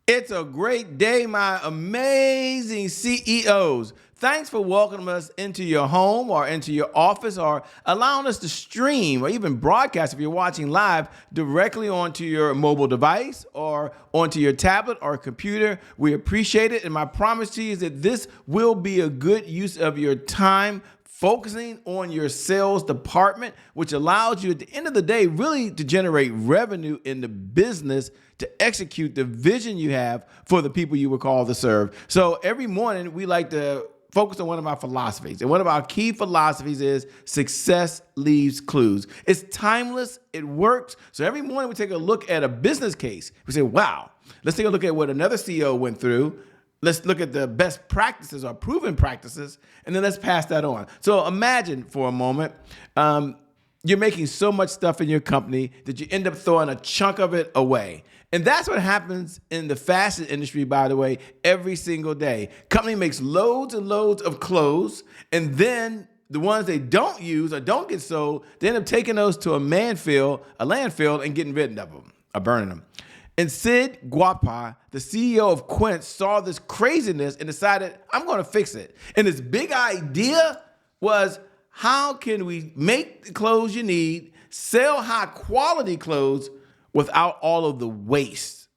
It's a great day, my amazing CEOs. Thanks for welcoming us into your home or into your office or allowing us to stream or even broadcast if you're watching live directly onto your mobile device or onto your tablet or computer. We appreciate it. And my promise to you is that this will be a good use of your time focusing on your sales department, which allows you at the end of the day really to generate revenue in the business to execute the vision you have for the people you were called to serve. So every morning we like to focus on one of our philosophies. And one of our key philosophies is success leaves clues. It's timeless, it works. So every morning we take a look at a business case. We say, wow, let's take a look at what another CEO went through. Let's look at the best practices or proven practices, and then let's pass that on. So imagine for a moment, you're making so much stuff in your company that you end up throwing a chunk of it away. And that's what happens in the fashion industry, by the way, every single day. Company makes loads and loads of clothes, and then the ones they don't use or don't get sold, they end up taking those to a landfill, and getting rid of them or burning them. And Sid Guapa, the CEO of Quince, saw this craziness and decided, I'm going to fix it. And his big idea was, how can we make the clothes you need, sell high quality clothes without all of the waste?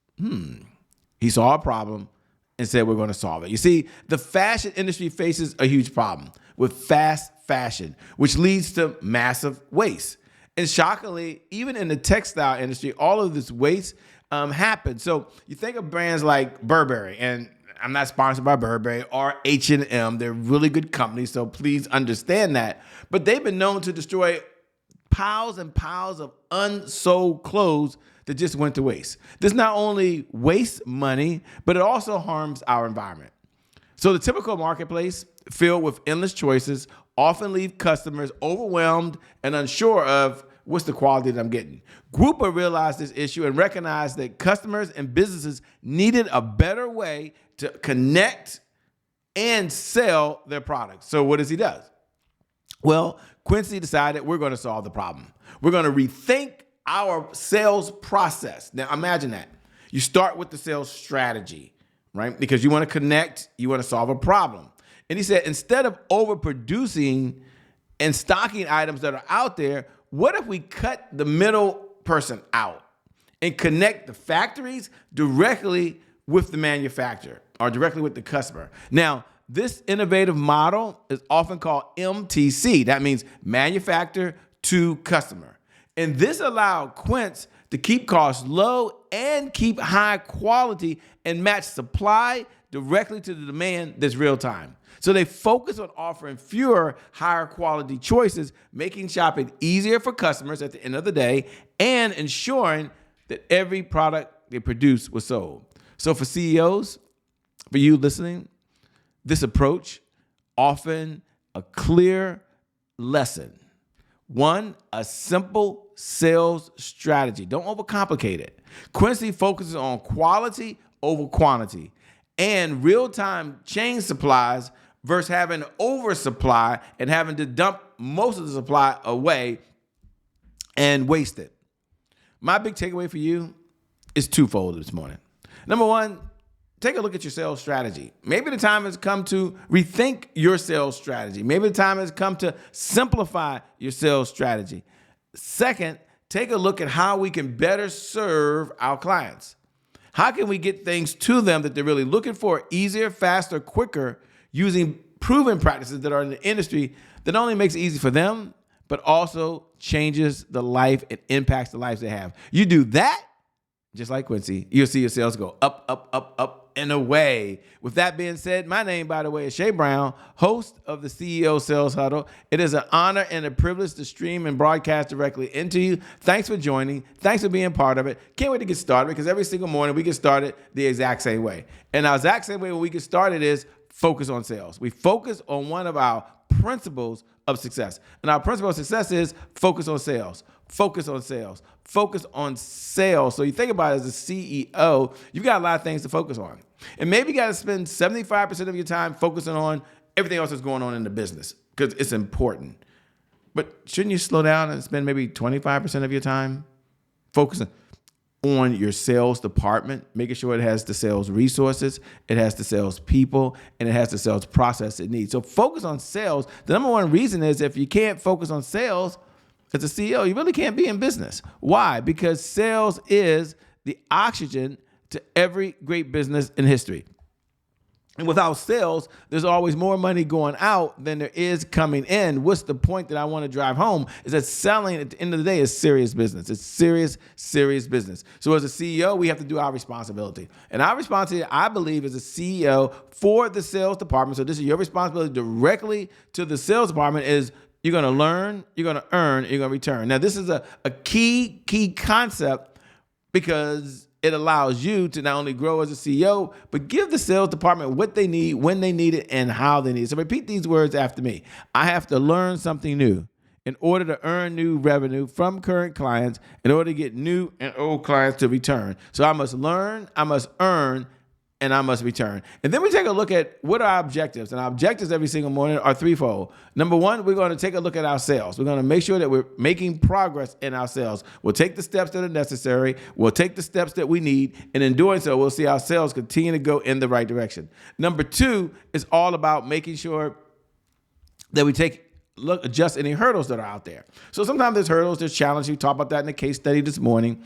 He saw a problem and said, we're going to solve it. You see, the fashion industry faces a huge problem with fast fashion, which leads to massive waste. And shockingly, even in the textile industry, all of this waste happen. So you think of brands like Burberry, and I'm not sponsored by Burberry or H&M. They're really good companies, so please understand that. But they've been known to destroy piles and piles of unsold clothes that just went to waste. This not only wastes money, but it also harms our environment. So the typical marketplace, filled with endless choices, often leave customers overwhelmed and unsure of what's the quality that I'm getting. Grouper realized this issue and recognized that customers and businesses needed a better way to connect and sell their products. So what does he do? Well, Quincy decided we're going to solve the problem. We're going to rethink our sales process. Now imagine that. You start with the sales strategy, right? Because you want to connect, you want to solve a problem. And he said, instead of overproducing and stocking items that are out there, what if we cut the middle person out and connect the factories directly with the manufacturer or directly with the customer? Now, this innovative model is often called MTC. That means manufacturer to customer. And this allowed Quince to keep costs low and keep high quality and match supply directly to the demand that's real time. So they focus on offering fewer, higher quality choices, making shopping easier for customers at the end of the day, and ensuring that every product they produce was sold. So for CEOs, for you listening, this approach often a clear lesson. One, a simple sales strategy. Don't overcomplicate it. Quincy focuses on quality over quantity and real-time chain supplies versus having oversupply and having to dump most of the supply away and waste it. My big takeaway for you is twofold this morning. Number one, take a look at your sales strategy. Maybe the time has come to rethink your sales strategy. Maybe the time has come to simplify your sales strategy. Second, take a look at how we can better serve our clients. How can we get things to them that they're really looking for easier, faster, quicker, using proven practices that are in the industry that not only makes it easy for them, but also changes the life and impacts the lives they have. You do that, just like Quincy, you'll see your sales go up, up, up, up, and away. With that being said, my name, by the way, is Shay Brown, host of the CEO Sales Huddle. It is an honor and a privilege to stream and broadcast directly into you. Thanks for joining. Thanks for being part of it. Can't wait to get started because every single morning we get started the exact same way. And our exact same way when we get started is focus on sales. We focus on one of our principles of success. And our principle of success is focus on sales. Focus on sales. Focus on sales. So you think about it as a CEO, you've got a lot of things to focus on. And maybe you got to spend 75% of your time focusing on everything else that's going on in the business because it's important. But shouldn't you slow down and spend maybe 25% of your time focusing on your sales department, making sure it has the sales resources, it has the sales people, and it has the sales process it needs. So focus on sales. The number one reason is if you can't focus on sales as a CEO, you really can't be in business. Why? Because sales is the oxygen to every great business in history. And without sales, there's always more money going out than there is coming in. What's the point that I want to drive home is that selling at the end of the day is serious business. It's serious, serious business. So as a CEO, we have to do our responsibility. And our responsibility, I believe, as a CEO for the sales department, so this is your responsibility directly to the sales department, is you're going to learn, you're going to earn, you're going to return. Now, this is a key concept because it allows you to not only grow as a CEO, but give the sales department what they need, when they need it, and how they need it. So repeat these words after me. I have to learn something new in order to earn new revenue from current clients, in order to get new and old clients to return. So I must learn, I must earn, and I must return. And then we take a look at what are our objectives. And our objectives every single morning are threefold. Number one, we're going to take a look at our sales. We're going to make sure that we're making progress in our sales. We'll take the steps that are necessary. We'll take the steps that we need. And in doing so, we'll see our sales continue to go in the right direction. Number two is all about making sure that we adjust any hurdles that are out there. So sometimes there's hurdles, there's challenges. We talked about that in the case study this morning.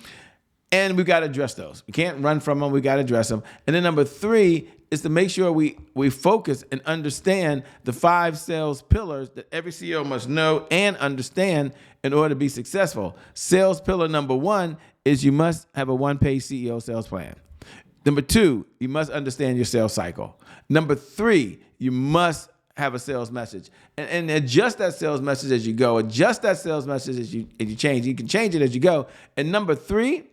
And we got to address those. We can't run from them. We got to address them. And then number three is to make sure we focus and understand the 5 sales pillars that every CEO must know and understand in order to be successful. Sales pillar number 1 is you must have a one-page CEO sales plan. Number 2, you must understand your sales cycle. Number 3, you must have a sales message and adjust that sales message as you go. Adjust that sales message as you change. You can change it as you go. And number 3,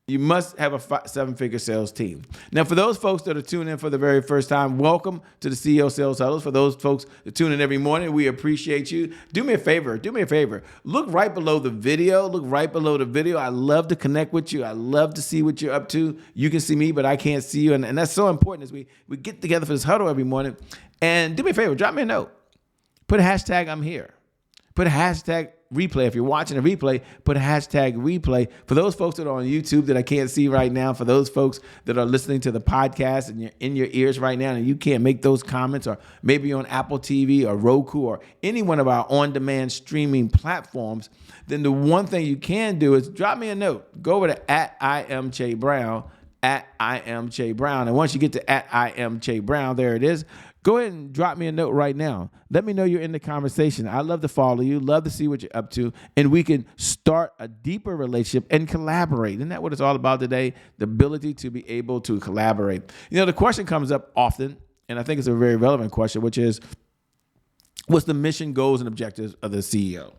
you must have a 7-figure sales team. Now, for those folks that are tuning in for the very first time, welcome to the CEO Sales Huddle. For those folks that tune in every morning, we appreciate you. Do me a favor. Look right below the video. I love to connect with you. I love to see what you're up to. You can see me, but I can't see you. And that's so important as we get together for this huddle every morning. And do me a favor. Drop me a note. Put a hashtag I'm here. Put a hashtag replay. If you're watching a replay, put a hashtag replay. For those folks that are on YouTube that I can't see right now, for those folks that are listening to the podcast and you're in your ears right now and you can't make those comments, or maybe you're on Apple TV or Roku or any one of our on-demand streaming platforms, then the one thing you can do is drop me a note. Go over to @IamCheBrown, @IamCheBrown. And once you get to @IamCheBrown, there it is. Go ahead and drop me a note right now. Let me know you're in the conversation. I love to follow you, love to see what you're up to, and we can start a deeper relationship and collaborate. Isn't that what it's all about today? The ability to be able to collaborate. You know, the question comes up often, and I think it's a very relevant question, which is, what's the mission, goals, and objectives of the CEO?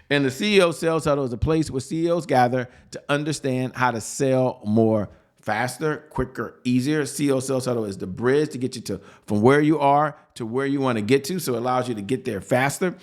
And the CEO Sales Huddle is a place where CEOs gather to understand how to sell more faster, quicker, easier. CEO Sales Huddle is the bridge to get you from where you are to where you want to get to, so it allows you to get there faster.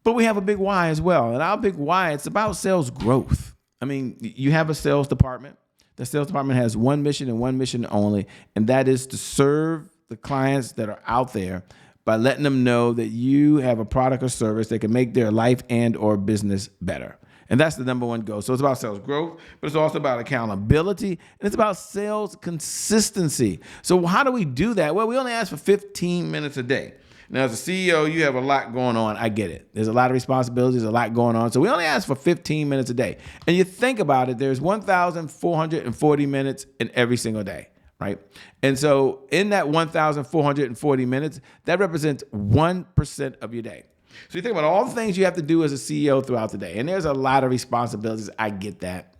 But we have a big why as well. And our big why, it's about sales growth. I mean, you have a sales department. The sales department has one mission and one mission only, and that is to serve the clients that are out there by letting them know that you have a product or service that can make their life and or business better. And that's the number one goal. So it's about sales growth, but it's also about accountability, and it's about sales consistency. So how do we do that? Well, we only ask for 15 minutes a day. Now, as a CEO, you have a lot going on. I get it. There's a lot of responsibilities, a lot going on. So we only ask for 15 minutes a day. And you think about it, there's 1,440 minutes in every single day, right? And so in that 1,440 minutes, that represents 1% of your day. So you think about all the things you have to do as a CEO throughout the day. And there's a lot of responsibilities. I get that.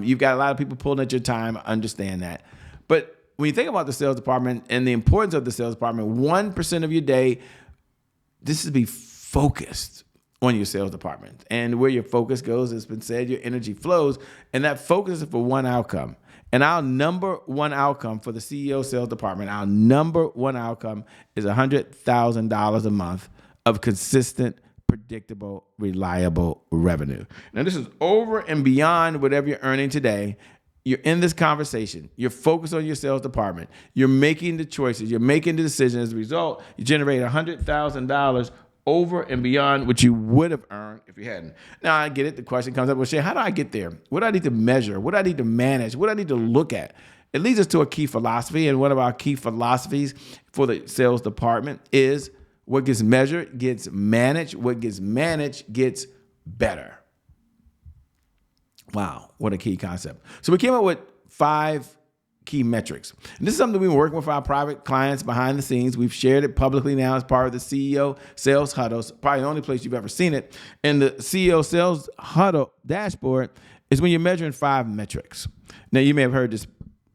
You've got a lot of people pulling at your time. I understand that. But when you think about the sales department and the importance of the sales department, 1% of your day, this is to be focused on your sales department. And where your focus goes, it's been said, your energy flows. And that focus is for one outcome. And our number one outcome for the CEO sales department, our number one outcome is $100,000 a month of consistent, predictable, reliable revenue. Now, this is over and beyond whatever you're earning today. You're in this conversation. You're focused on your sales department. You're making the choices. You're making the decision. As a result, you generate $100,000 over and beyond what you would have earned if you hadn't. Now, I get it. The question comes up, well, Shay, how do I get there? What do I need to measure? What do I need to manage? What do I need to look at? It leads us to a key philosophy, and one of our key philosophies for the sales department is what gets measured gets managed. What gets managed gets better. Wow, what a key concept. So we came up with 5 key metrics. And this is something we've been working with our private clients behind the scenes. We've shared it publicly now as part of the CEO Sales Huddle. It's probably the only place you've ever seen it. And the CEO Sales Huddle dashboard is when you're measuring 5 metrics. Now, you may have heard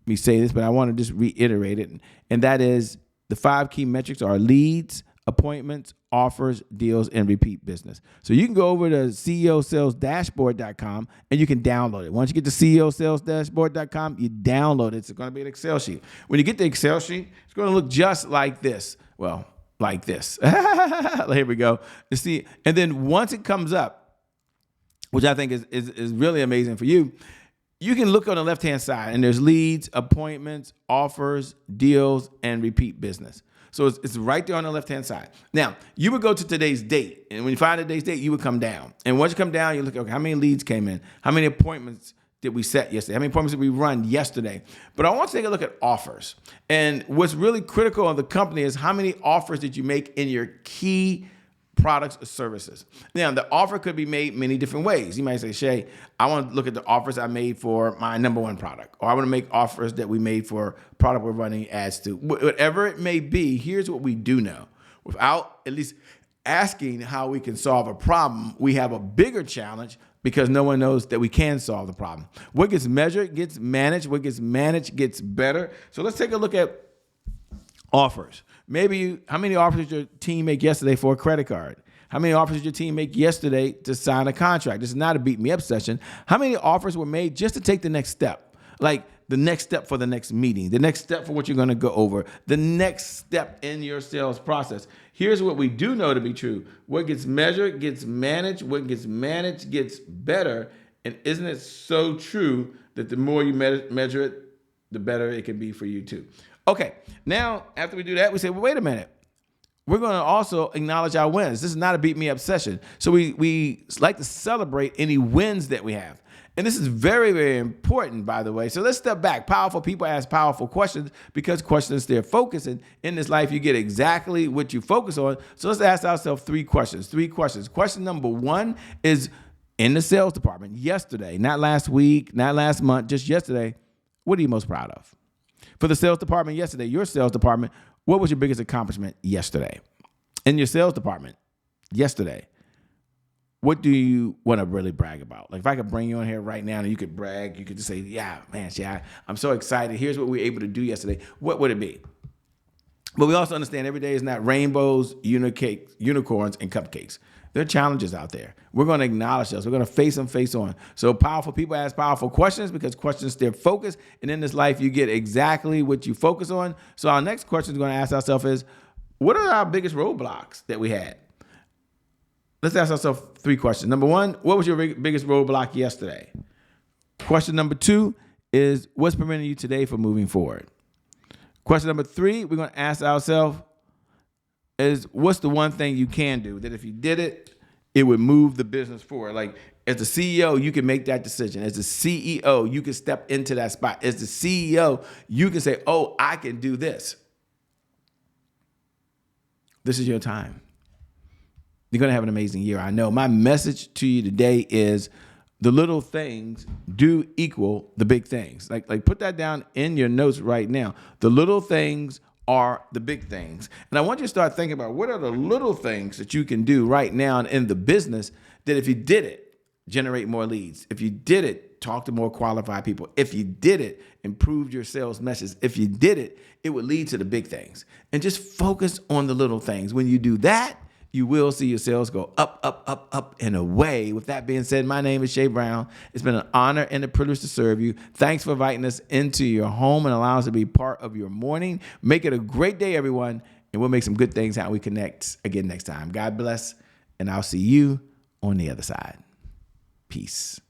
me say this, but I want to just reiterate it. And that is the 5 key metrics are leads, appointments, offers, deals, and repeat business. So you can go over to ceosalesdashboard.com and you can download it. Once you get to ceosalesdashboard.com, you download it. It's going to be an Excel sheet. When you get the Excel sheet, it's going to look just like this. Well, like this. Here we go. You see, and then once it comes up, which I think is really amazing for you, you can look on the left-hand side and there's leads, appointments, offers, deals, and repeat business. So it's right there on the left-hand side. Now, you would go to today's date, and when you find today's date, you would come down. And once you come down, you look, okay, how many leads came in? How many appointments did we set yesterday? How many appointments did we run yesterday? But I want to take a look at offers. And what's really critical of the company is how many offers did you make in your key products or services. Now, the offer could be made many different ways. You might say, Shay, I want to look at the offers I made for my number 1 product, or I want to make offers that we made for a product we're running ads to. Whatever it may be, here's what we do know. Without at least asking how we can solve a problem, we have a bigger challenge because no one knows that we can solve the problem. What gets measured gets managed. What gets managed gets better. So let's take a look at offers. Maybe how many offers did your team make yesterday for a credit card? How many offers did your team make yesterday to sign a contract? This is not a beat me up session. How many offers were made just to take the next step? Like the next step for the next meeting, the next step for what you're going to go over, the next step in your sales process. Here's what we do know to be true. What gets measured gets managed. What gets managed gets better. And isn't it so true that the more you measure it, the better it can be for you too? Okay, now after we do that, we say, well, wait a minute. We're going to also acknowledge our wins. This is not a beat me up session. So we like to celebrate any wins that we have. And this is very, very important, by the way. So let's step back. Powerful people ask powerful questions because questions, they're focused. And in this life, you get exactly what you focus on. So let's ask ourselves 3 questions. Question number 1 is in the sales department yesterday, not last week, not last month, just yesterday. What are you most proud of? For the sales department yesterday, your sales department, what was your biggest accomplishment yesterday? In your sales department yesterday, what do you want to really brag about? Like if I could bring you on here right now and you could brag, you could just say, yeah, man, I'm so excited. Here's what we were able to do yesterday. What would it be? But we also understand every day is not rainbows, unicorns, and cupcakes. There are challenges out there. We're going to acknowledge those. We're going to face them face on. So powerful people ask powerful questions because questions steer focus. And in this life, you get exactly what you focus on. So our next question we're going to ask ourselves is, what are our biggest roadblocks that we had? Let's ask ourselves 3 questions. Number 1, what was your biggest roadblock yesterday? Question number 2 is, what's preventing you today from moving forward? Question number 3, we're going to ask ourselves, is what's the one thing you can do that if you did it, it would move the business forward? Like as the CEO, you can make that decision. As the CEO, you can step into that spot. As the CEO, you can say, oh, I can do this. This is your time. You're going to have an amazing year. I know. My message to you today is the little things do equal the big things. Like put that down in your notes right now. The little things are the big things. And I want you to start thinking about what are the little things that you can do right now in the business that if you did it, generate more leads. If you did it, talk to more qualified people. If you did it, improve your sales message. If you did it, it would lead to the big things. And just focus on the little things. When you do that, you will see your sales go up, up, up, up, and away. With that being said, my name is Shay Brown. It's been an honor and a privilege to serve you. Thanks for inviting us into your home and allowing us to be part of your morning. Make it a great day, everyone, and we'll make some good things how we connect again next time. God bless, and I'll see you on the other side. Peace.